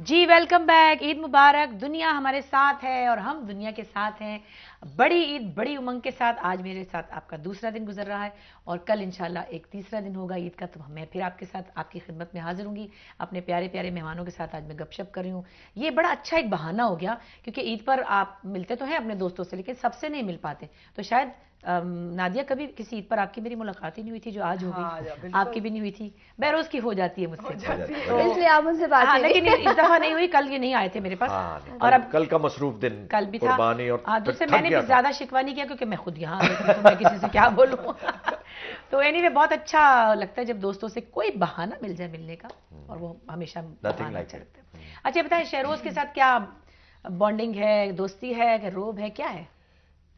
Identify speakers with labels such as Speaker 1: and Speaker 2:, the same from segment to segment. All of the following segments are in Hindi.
Speaker 1: जी वेलकम बैक। ईद मुबारक। दुनिया हमारे साथ है और हम दुनिया के साथ हैं। बड़ी ईद बड़ी उमंग के साथ आज मेरे साथ आपका दूसरा दिन गुजर रहा है और कल इंशाल्लाह एक तीसरा दिन होगा ईद का, तो मैं फिर आपके साथ आपकी खिदमत में हाजिर होंगी अपने प्यारे प्यारे मेहमानों के साथ। आज मैं गपशप कर रही हूँ। ये बड़ा अच्छा एक बहाना हो गया क्योंकि ईद पर आप मिलते तो हैं अपने दोस्तों से, लेकिन सबसे नहीं मिल पाते। तो शायद नादिया, कभी किसी ईद पर आपकी मेरी मुलाकात ही नहीं हुई थी जो आज हो गई।
Speaker 2: हाँ,
Speaker 1: आपकी भी नहीं हुई थी, बहरोज की हो जाती है मुझसे,
Speaker 2: तो
Speaker 3: इसलिए आप मुझसे बात
Speaker 1: हाँ,
Speaker 3: नहीं
Speaker 1: लेकिन इस दफा नहीं हुई। कल ये नहीं आए थे मेरे पास।
Speaker 4: हाँ,
Speaker 1: और अब
Speaker 4: कल का मसरूफ दिन,
Speaker 1: कल भी था।
Speaker 4: कुर्बानी और
Speaker 1: हाँ,
Speaker 4: फिर
Speaker 1: दूसरे
Speaker 4: थक
Speaker 1: मैंने
Speaker 4: गया
Speaker 1: भी
Speaker 4: था।
Speaker 1: ज्यादा शिकवा नहीं किया क्योंकि मैं खुद यहाँ आ गई थी, तो मैं किसी से क्या बोलूँ। तो एनीवे बहुत अच्छा लगता है जब दोस्तों से कोई बहाना मिल जाए मिलने का, और वो हमेशा बहाना अच्छा लगता है। अच्छा बताएं, शहरोज के साथ क्या बॉन्डिंग है, दोस्ती है, रोब है, क्या है?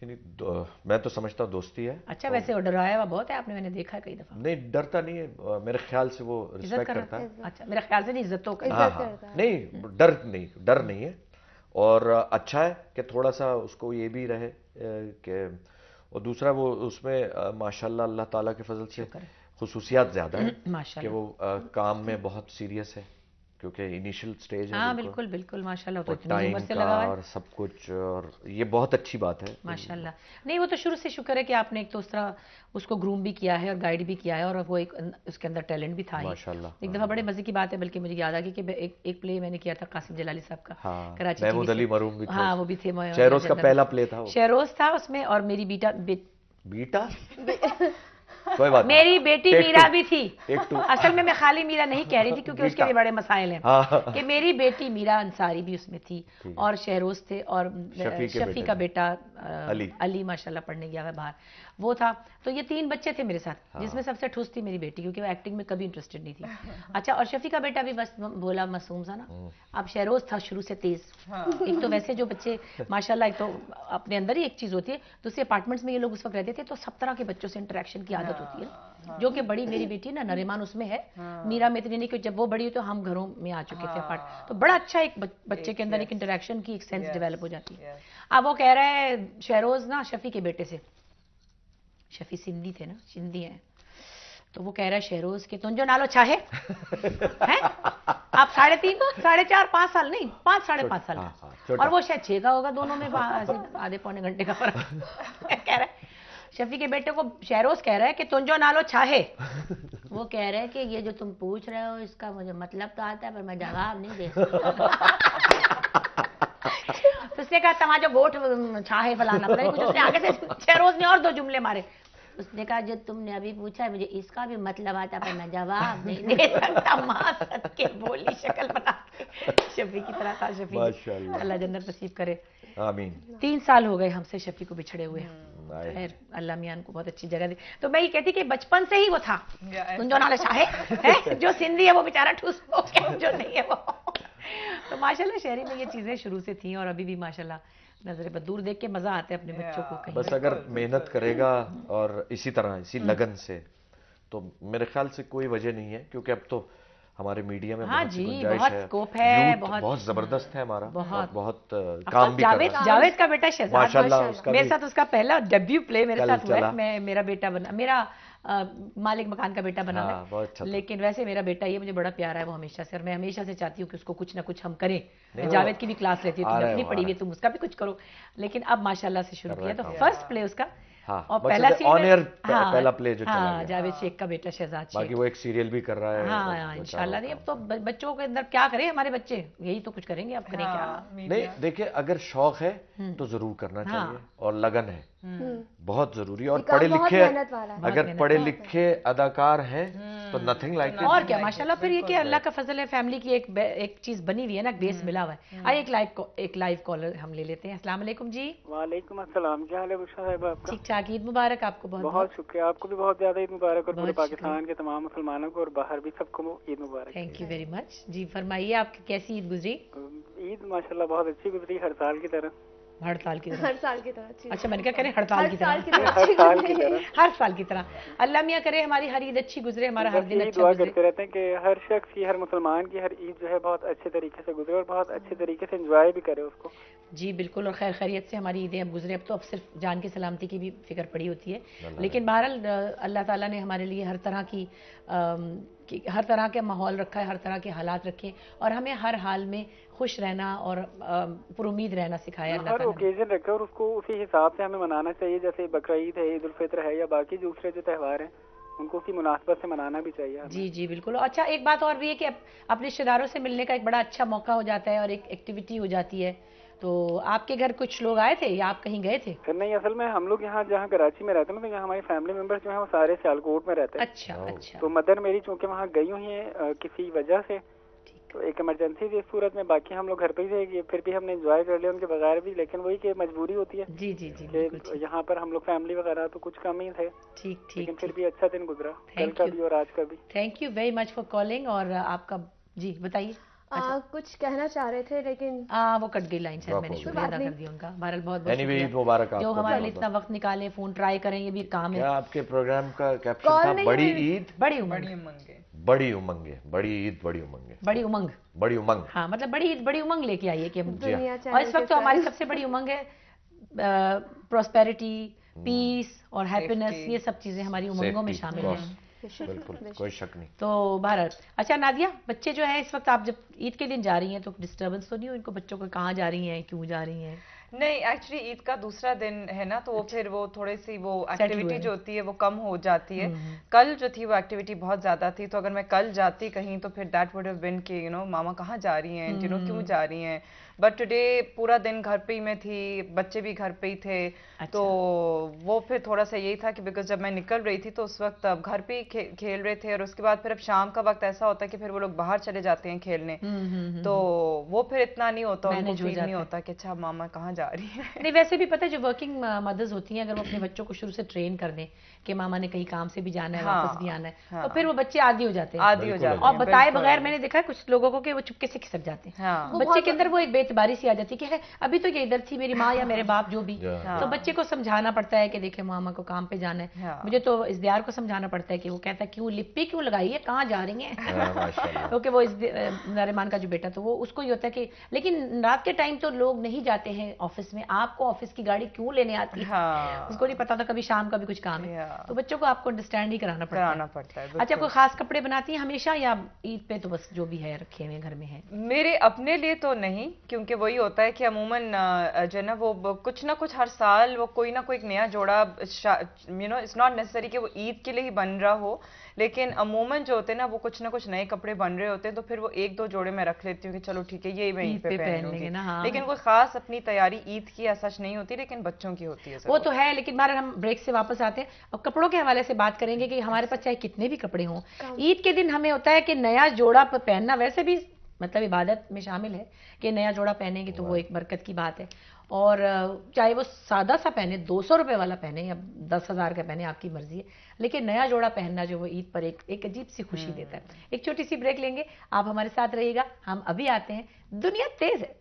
Speaker 4: मैं तो समझता हूँ दोस्ती है।
Speaker 1: अच्छा, वैसे वो डराया हुआ बहुत है, आपने मैंने देखा है कई दफा।
Speaker 4: नहीं, डरता नहीं है, मेरे ख्याल से वो
Speaker 1: इज्जत
Speaker 4: रिस्पेक्ट
Speaker 1: कर
Speaker 4: करता है।
Speaker 1: अच्छा, मेरे ख्याल से नहीं, इज्जत तो करता
Speaker 4: हाँ
Speaker 3: इज्जत
Speaker 4: हाँ,
Speaker 3: करता है।
Speaker 4: नहीं डर नहीं है। और अच्छा है कि थोड़ा सा उसको ये भी रहे कि, और दूसरा वो उसमें माशाल्लाह अल्लाह ताला के फजल से
Speaker 1: शुक्र है।
Speaker 4: खुसूसियात ज्यादा है कि
Speaker 1: माशाल्लाह।
Speaker 4: वो काम में बहुत सीरियस है क्योंकि इनिशियल स्टेज है।
Speaker 1: हाँ बिल्कुल बिल्कुल, माशाल्लाह। तो
Speaker 4: और
Speaker 1: इतनी उम्र
Speaker 4: टाइम
Speaker 1: से
Speaker 4: का
Speaker 1: लगा हुआ है
Speaker 4: और सब कुछ, और ये बहुत अच्छी बात है
Speaker 1: माशाल्लाह। नहीं, वो तो शुरू से शुक्र है कि आपने एक तो उस तरह उसको ग्रूम भी किया है और गाइड भी किया है, और वो एक उसके अंदर टैलेंट भी था ही।
Speaker 4: माशाल्लाह।
Speaker 1: एक दफ़ा बड़े मज़े की बात है, बल्कि मुझे याद आ गई कि एक प्ले मैंने किया था कासिम जलाली साहब का।
Speaker 4: हाँ,
Speaker 1: कराची
Speaker 4: महमूद
Speaker 1: टीवी
Speaker 4: अली
Speaker 1: से।
Speaker 4: मरूम भी थे।
Speaker 1: हाँ, वो भी थे।
Speaker 4: शहरोज का पहला प्ले था वो।
Speaker 1: शहरोज था उसमें, और मेरी
Speaker 4: बीटा कोई बात नहीं।
Speaker 1: मेरी बेटी
Speaker 4: Take
Speaker 1: मीरा
Speaker 4: two.
Speaker 1: भी थी।
Speaker 4: Take two.
Speaker 1: असल में मैं खाली मीरा नहीं कह रही थी क्योंकि उसके भी बड़े मसाइल हैं।
Speaker 4: हाँ।
Speaker 1: कि मेरी बेटी मीरा अंसारी भी उसमें थी, और शहरोज थे, और शफी का बेटा अली माशाल्लाह पढ़ने गया है बाहर, वो था। तो ये 3 बच्चे थे मेरे साथ, जिसमें सबसे ठुस थी मेरी बेटी क्योंकि वो एक्टिंग में कभी इंटरेस्टेड नहीं थी। अच्छा, और शफी का बेटा भी बस बोला मासूम सा ना। अब शहरोज था शुरू से तेज। एक तो वैसे जो बच्चे माशाल्लाह, एक तो अपने अंदर ही एक चीज होती है, दूसरे अपार्टमेंट्स में ये लोग उस वक्त रहते थे, तो सब तरह के बच्चों से इंटरेक्शन की आदत होती है, जो कि बड़ी मेरी बेटी ना नरीमान उसमें है। मीरा में इतनी नहीं, कि जब वो बड़ी हुई तो हम घरों में आ चुके थे अपार्ट। तो बड़ा अच्छा एक बच्चे के अंदर एक इंटरेक्शन की एक सेंस डेवलप हो जाती है। अब वो कह रहा है शहरोज ना शफी के बेटे से, शफी सिंधी थे ना, सिंधी है, तो वो कह रहा है शहरोज के तुम जो नालो चाहे हैं, आप 3.5 4.5 5 साल नहीं, 5 5.5 साल का, और वो शायद 6 का होगा, दोनों में ऐसे आधे पौने घंटे का फर्क। कह रहा है शफी के बेटे को, शहरोज कह रहा है कि तुम जो नालो चाहे, वो कह रहे हैं कि ये जो तुम पूछ रहे हो इसका मुझे मतलब तो आता है पर मैं जवाब नहीं दे सकता। तो उसने कहा तमाजो गोठ चाहे फलाना, पता नहीं कुछ उसने आगे से शहरोज ने और 2 जुमले मारे। उसने कहा जो तुमने अभी पूछा है मुझे इसका भी मतलब आता पर मैं जवाब नहीं दे सकता। माँ सद के बोली शक्ल बना के शफी की तरह था शफी। अल्लाह जन्नत नसीब करे, आमीन। 3 साल हो गए हमसे शफी को बिछड़े हुए। खैर अल्लाह मियां को बहुत अच्छी जगह दी। तो मैं ये कहती कि बचपन से ही वो था, तुम जो नाले चाहे, जो सिंधी है वो बेचारा ठूस हो गया, जो नहीं है वो। तो माशाल्लाह शहरी में ये चीजें शुरू से थी, और अभी भी माशाल्लाह नजर बदूर देख के मजा आता है अपने बच्चों को कहीं।
Speaker 4: बस अगर मेहनत करेगा और इसी तरह इसी लगन से, तो मेरे ख्याल से कोई वजह नहीं है, क्योंकि अब तो हमारे मीडिया में
Speaker 1: हाँ
Speaker 4: बहुत सी
Speaker 1: जी,
Speaker 4: गुंजाइश
Speaker 1: बहुत
Speaker 4: है,
Speaker 1: स्कोप है,
Speaker 4: बहुत जबरदस्त है हमारा, बहुत काम
Speaker 1: बहुत
Speaker 4: भी कर रहा है।
Speaker 1: जावेद का बेटा शहजाद
Speaker 4: माशाल्लाह, उसका
Speaker 1: मेरे साथ उसका पहला डेब्यू प्ले मेरे साथ हुआ है। मेरा बेटा बना, मेरा मालिक मकान का बेटा बना है।
Speaker 4: बहुत अच्छा।
Speaker 1: लेकिन वैसे मेरा बेटा ये मुझे बड़ा प्यारा है, वो हमेशा से, और मैं हमेशा से चाहती हूँ कि उसको कुछ ना कुछ हम करें। जावेद की भी क्लास लेती है, तुम अपनी पढ़ी हुई, तुम उसका भी कुछ करो। लेकिन अब माशाल्लाह से शुरू किया, तो फर्स्ट प्ले उसका।
Speaker 4: हाँ,
Speaker 1: और पहला
Speaker 4: पहला प्ले जो चला गया।
Speaker 1: जावेद शेख का बेटा शहजाद शेख।
Speaker 4: बाकी वो एक सीरियल भी कर रहा है।
Speaker 1: हाँ इंशाल्लाह। नहीं, अब तो बच्चों के अंदर क्या करें हमारे बच्चे, यही तो कुछ करेंगे, अब करें क्या।
Speaker 4: नहीं देखिए, अगर शौक है तो जरूर करना चाहिए, और लगन है बहुत जरूरी। और पढ़े लिखे, अगर पढ़े लिखे अदाकार हैं तो नथिंग लाइक इट।
Speaker 1: और क्या माशाल्लाह। फिर ये कि अल्लाह का फजल है, फैमिली की एक चीज बनी हुई है ना, बेस मिला हुआ है। आइए एक लाइव कॉलर हम ले लेते हैं। अस्सलाम वालेकुम जी।
Speaker 2: वालेकुम अस्सलाम, क्या हाल है बुशरा साहिब आपका?
Speaker 1: ठीक ठाक। ईद मुबारक आपको। बहुत
Speaker 2: बहुत शुक्रिया, आपको भी बहुत ज्यादा ईद मुबारक, और पूरे पाकिस्तान के तमाम मुसलमानों को और बाहर भी सबको ईद मुबारक।
Speaker 1: थैंक यू वेरी मच जी। फरमाइए आपकी कैसी ईद गुजरी?
Speaker 2: ईद माशाल्लाह बहुत अच्छी गुजरी, हर साल की तरह।
Speaker 1: हड़ताल की तरह?
Speaker 3: हर साल की तरह।
Speaker 1: अच्छा, मैंने क्या करें, हड़ताल की तरह? हर साल की तरह। अल्लाह मियां करे हमारी हर ईद अच्छी गुजरे, हमारा हर दिन अच्छा गुजरे।
Speaker 2: करते रहते हैं कि हर शख्स की, हर मुसलमान की हर ईद जो है बहुत अच्छे तरीके से गुजरे, और बहुत अच्छे तरीके से एंजॉय भी करे उसको।
Speaker 1: जी बिल्कुल, और खैर खैरियत से हमारी ईदें अब गुजरे। अब तो अब सिर्फ जान की सलामती की भी फिक्र पड़ी होती है, लेकिन बहरहाल अल्लाह ताला ने हमारे लिए हर तरह की कि हर तरह के माहौल रखा है, हर तरह के हालात रखे और हमें हर हाल में खुश रहना और पुरुमीद रहना सिखाया अल्लाह
Speaker 2: ताला। हर ओकेजन रखे और उसको उसी हिसाब से हमें मनाना चाहिए, जैसे बकरा ईद है, ईद उल फित्र है या बाकी दूसरे जो त्यौहार हैं उनको उसी मुनासबत से मनाना भी चाहिए हमें।
Speaker 1: जी जी बिल्कुल। अच्छा, एक बात और भी है कि अपने रिश्तेदारों से मिलने का एक बड़ा अच्छा मौका हो जाता है और एक एक्टिविटी हो जाती है। तो आपके घर कुछ लोग आए थे या आप कहीं गए थे?
Speaker 2: नहीं, असल में हम लोग यहाँ जहाँ कराची में रहते हैं तो यहाँ हमारी फैमिली मेंबर्स जो है वो सारे सियालकोट में रहते हैं।
Speaker 1: अच्छा अच्छा।
Speaker 2: तो मदर मेरी चूंकि वहाँ गई हुई है किसी वजह से, तो एक इमरजेंसी थी इस सूरत में, बाकी हम लोग घर पे ही थे, फिर भी हमने एंजॉय कर लिया उनके बगैर भी, लेकिन वही कि मजबूरी होती है।
Speaker 1: जी जी जी।
Speaker 2: यहाँ पर हम लोग फैमिली वगैरह तो कुछ कम ही थे।
Speaker 1: ठीक ठीक।
Speaker 2: लेकिन फिर भी अच्छा दिन गुजरा, कल का भी और आज का भी।
Speaker 1: Thank you very much for calling. और आपका जी बताइए।
Speaker 3: कुछ कहना चाह रहे थे लेकिन
Speaker 1: वो कट गई लाइन, शायद मैंने शुक्रिया अदा कर दिया उनका। बहरहाल बहुत बहुत
Speaker 4: Anyway, मुबारक
Speaker 1: जो हमारे लिए इतना वक्त निकाले, फोन ट्राई करें, ये भी काम है।
Speaker 4: क्या आपके प्रोग्राम का कैप्शन था? बड़ी ईद
Speaker 1: बड़ी उमंग,
Speaker 4: बड़ी उमंगे, बड़ी ईद बड़ी उमंगे,
Speaker 1: बड़ी उमंग,
Speaker 4: बड़ी उमंग।
Speaker 1: हाँ, मतलब बड़ी ईद बड़ी उमंग लेके आई है कि
Speaker 3: और
Speaker 1: इस वक्त तो हमारी सबसे बड़ी उमंग है प्रॉस्पेरिटी, पीस और हैप्पीनेस। ये सब चीजें हमारी उमंगों में शामिल हैं।
Speaker 4: बिल्कुल, कोई शक नहीं।
Speaker 1: तो भारत, अच्छा नादिया, बच्चे जो है इस वक्त आप जब ईद के दिन जा रही हैं तो डिस्टर्बेंस तो नहीं हो इनको, बच्चों को कहाँ जा रही हैं, क्यों जा रही हैं?
Speaker 5: नहीं, एक्चुअली ईद का दूसरा दिन है ना, तो वो फिर वो थोड़ी सी वो एक्टिविटी जो होती है वो कम हो जाती है। कल जो थी वो एक्टिविटी बहुत ज्यादा थी, तो अगर मैं कल जाती कहीं तो फिर दैट वुड हैव बीन कि मामा कहाँ जा रही हैं, क्यों जा रही हैं। बट टुडे पूरा दिन घर पे ही मैं थी, बच्चे भी घर पे ही थे। अच्छा। तो वो फिर थोड़ा सा यही था कि बिकॉज जब मैं निकल रही थी तो उस वक्त अब घर पे ही खेल रहे थे, और उसके बाद फिर अब शाम का वक्त ऐसा होता है कि फिर वो लोग बाहर चले जाते हैं खेलने। तो वो फिर इतना नहीं होता, उनको फील नहीं होता कि अच्छा मामा कहाँ जा रही है।
Speaker 1: नहीं, वैसे भी पता है जो वर्किंग मदर्स होती हैं, अगर वो अपने बच्चों को शुरू से ट्रेन कर दें कि मामा ने कहीं काम से भी जाना है, वापस भी आना है, तो फिर वो बच्चे आदी हो जाते हैं,
Speaker 5: आदी हो जाते हैं।
Speaker 1: और बताए बगैर मैंने देखा है कुछ लोगों को कि वो चुपके से खिसक जाते हैं। बच्चे के अंदर वो एक बेतबारी सी आ जाती है कि अभी तो ये इधर थी मेरी माँ या मेरे बाप जो भी, तो बच्चे को समझाना पड़ता है कि देखे मामा को काम पे जाना है। मुझे तो इज़दियार को समझाना पड़ता है कि वो कहता है क्यों लिप्पी क्यों लगाई है, कहाँ जा रही है। क्योंकि वो नारिमान का जो बेटा, तो वो उसको ही होता है कि लेकिन रात के टाइम तो लोग नहीं जाते हैं ऑफिस में, आपको ऑफिस की गाड़ी क्यों लेने आती है? उसको नहीं पता था कभी शाम का भी कुछ काम है, तो बच्चों को आपको अंडरस्टैंड ही कराना पड़ता है। अच्छा, कोई खास कपड़े बनाती है हमेशा या ईद पे तो बस जो भी है रखे हुए घर में है?
Speaker 5: मेरे अपने लिए तो नहीं, क्योंकि वही होता है कि अमूमन जो है ना वो कुछ ना कुछ हर साल वो कोई ना कोई एक नया जोड़ा, इट्स नॉट नेसेसरी कि वो ईद के लिए ही बन रहा हो, लेकिन अमूमन जो होते हैं ना वो कुछ ना कुछ नए कपड़े बन रहे होते हैं, तो फिर वो एक दो जोड़े मैं रख लेती हूँ कि चलो ठीक है ये मैं ईद पे पहन लूंगी। लेकिन कोई खास अपनी तैयारी ईद की ऐसा नहीं होती, लेकिन बच्चों की होती है।
Speaker 1: वो तो है, लेकिन बार हम ब्रेक से वापस आते हैं और कपड़ों के हवाले से बात करेंगे कि हमारे पास चाहे कितने भी कपड़े हों, ईद के दिन हमें होता है कि नया जोड़ा पहनना वैसे भी मतलब इबादत में शामिल है कि नया जोड़ा पहनेंगे तो वो एक बरकत की बात है। और चाहे वो सादा सा पहने, 200 रुपए वाला पहने या 10,000 का पहने, आपकी मर्जी है, लेकिन नया जोड़ा पहनना जो वो ईद पर एक अजीब सी खुशी देता है। एक छोटी सी ब्रेक लेंगे, आप हमारे साथ रहिएगा, हम अभी आते हैं। दुनिया तेज है।